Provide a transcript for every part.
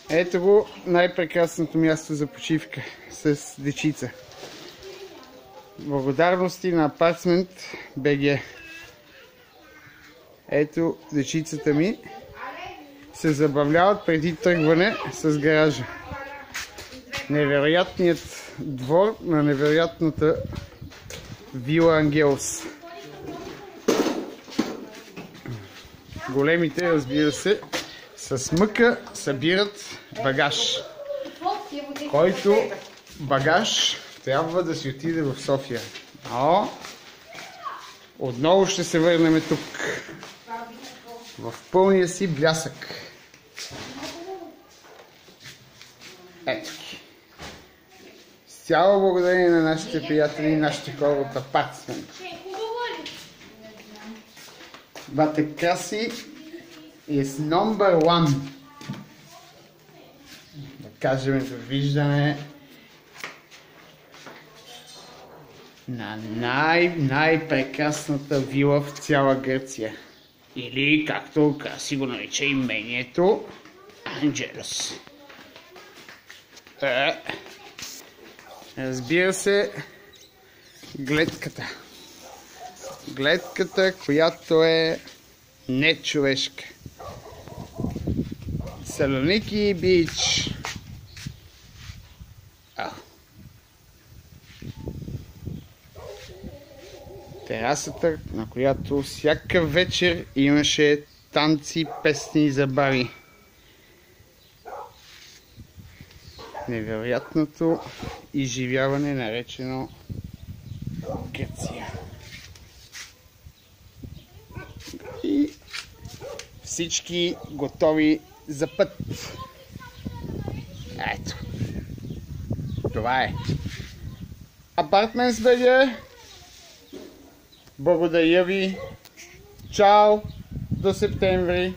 Ето го най-прекрасното място за почивка с дечица. Благодарности на Апартмент БГ. Ето дечицата ми се забавляват преди тръгване с гаража. Невероятният двор на невероятната вила Ангелос. Големите, разбира се, с мъка събират багаж. Който багаж трябва да си отиде в София. Но отново ще се върнем тук. В пълния си блясък. Ето ги. С цяло благодарение на нашите приятели и нашите хора от Апартмент. Батекаси is number one. Да кажем, виждане на най-прекрасната вила в цяла Гърция. Или, както краси го нарича имението, Анджелос. Разбира се, гледката. Гледката, която е нечовешка. Салоники бич. Терасата, на която всяка вечер имаше танци, песни и забави. Невероятното изживяване, наречено Гърция. И всички готови за път. Ето. Това е. Апартментс БГ. Благодаря ви. Чао. До септември.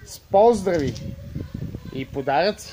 С поздрави и подаръци.